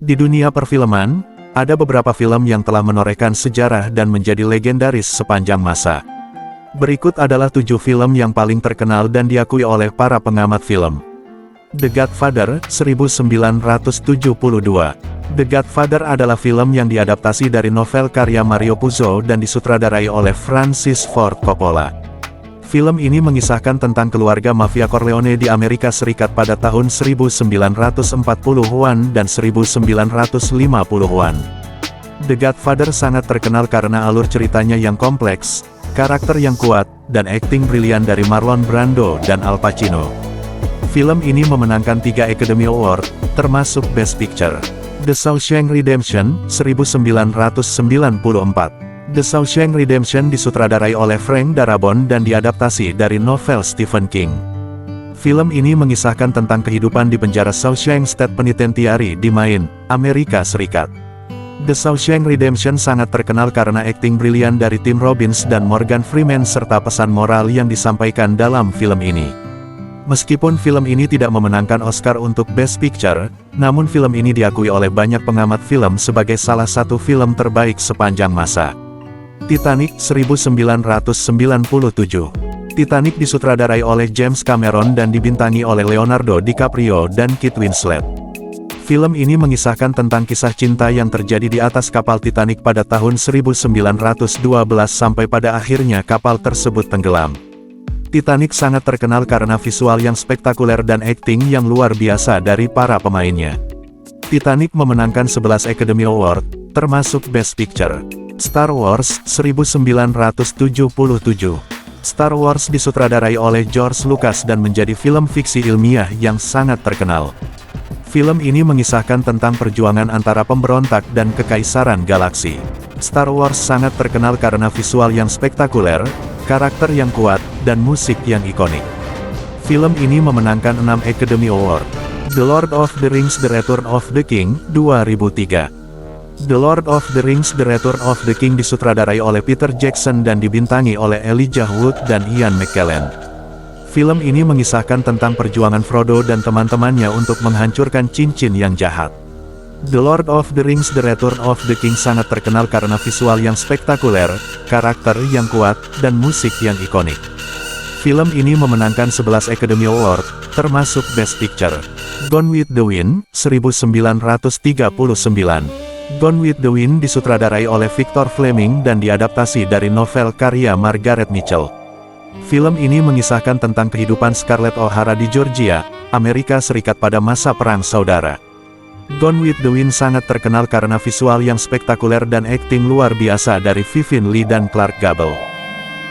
Di dunia perfilman, ada beberapa film yang telah menorehkan sejarah dan menjadi legendaris sepanjang masa. Berikut adalah 7 film yang paling terkenal dan diakui oleh para pengamat film. The Godfather, 1972. The Godfather adalah film yang diadaptasi dari novel karya Mario Puzo dan disutradarai oleh Francis Ford Coppola. Film ini mengisahkan tentang keluarga mafia Corleone di Amerika Serikat pada tahun 1940-an dan 1950-an. The Godfather sangat terkenal karena alur ceritanya yang kompleks, karakter yang kuat, dan akting brilian dari Marlon Brando dan Al Pacino. Film ini memenangkan 3 Academy Award, termasuk Best Picture. The Shawshank Redemption, 1994. The Shawshank Redemption disutradarai oleh Frank Darabont dan diadaptasi dari novel Stephen King. Film ini mengisahkan tentang kehidupan di penjara Shawshank State Penitentiary di Maine, Amerika Serikat. The Shawshank Redemption sangat terkenal karena akting brilian dari Tim Robbins dan Morgan Freeman serta pesan moral yang disampaikan dalam film ini. Meskipun film ini tidak memenangkan Oscar untuk Best Picture, namun film ini diakui oleh banyak pengamat film sebagai salah satu film terbaik sepanjang masa. Titanic, 1997. Titanic disutradarai oleh James Cameron dan dibintangi oleh Leonardo DiCaprio dan Kate Winslet. Film ini mengisahkan tentang kisah cinta yang terjadi di atas kapal Titanic pada tahun 1912 sampai pada akhirnya kapal tersebut tenggelam. Titanic sangat terkenal karena visual yang spektakuler dan akting yang luar biasa dari para pemainnya. Titanic memenangkan 11 Academy Award, termasuk Best Picture. Star Wars, 1977. Star Wars disutradarai oleh George Lucas dan menjadi film fiksi ilmiah yang sangat terkenal. Film ini mengisahkan tentang perjuangan antara pemberontak dan kekaisaran galaksi. Star Wars sangat terkenal karena visual yang spektakuler, karakter yang kuat, dan musik yang ikonik. Film ini memenangkan 6 Academy Award. The Lord of the Rings: The Return of the King, 2003. The Lord of the Rings: The Return of the King disutradarai oleh Peter Jackson dan dibintangi oleh Elijah Wood dan Ian McKellen. Film ini mengisahkan tentang perjuangan Frodo dan teman-temannya untuk menghancurkan cincin yang jahat. The Lord of the Rings: The Return of the King sangat terkenal karena visual yang spektakuler, karakter yang kuat, dan musik yang ikonik. Film ini memenangkan 11 Academy Award, termasuk Best Picture. Gone with the Wind, 1939. Gone with the Wind disutradarai oleh Victor Fleming dan diadaptasi dari novel karya Margaret Mitchell. Film ini mengisahkan tentang kehidupan Scarlett O'Hara di Georgia, Amerika Serikat pada masa Perang Saudara. Gone with the Wind sangat terkenal karena visual yang spektakuler dan akting luar biasa dari Vivien Leigh dan Clark Gable.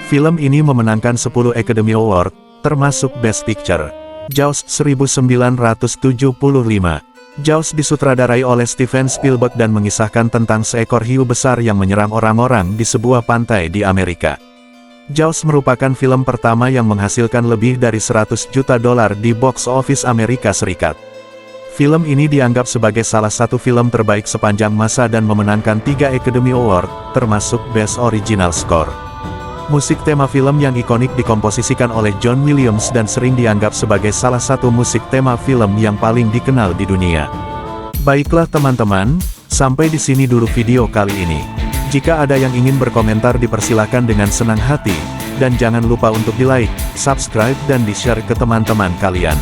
Film ini memenangkan 10 Academy Award, termasuk Best Picture. Jaws, 1975. Jaws disutradarai oleh Steven Spielberg dan mengisahkan tentang seekor hiu besar yang menyerang orang-orang di sebuah pantai di Amerika. Jaws merupakan film pertama yang menghasilkan lebih dari $100 juta di box office Amerika Serikat. Film ini dianggap sebagai salah satu film terbaik sepanjang masa dan memenangkan 3 Academy Award, termasuk Best Original Score. Musik tema film yang ikonik dikomposisikan oleh John Williams dan sering dianggap sebagai salah satu musik tema film yang paling dikenal di dunia. Baiklah teman-teman, sampai di sini dulu video kali ini. Jika ada yang ingin berkomentar dipersilakan dengan senang hati, dan jangan lupa untuk di-like, subscribe dan di-share ke teman-teman kalian.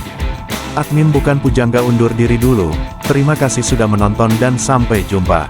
Admin Bukan Pujangga undur diri dulu, terima kasih sudah menonton dan sampai jumpa.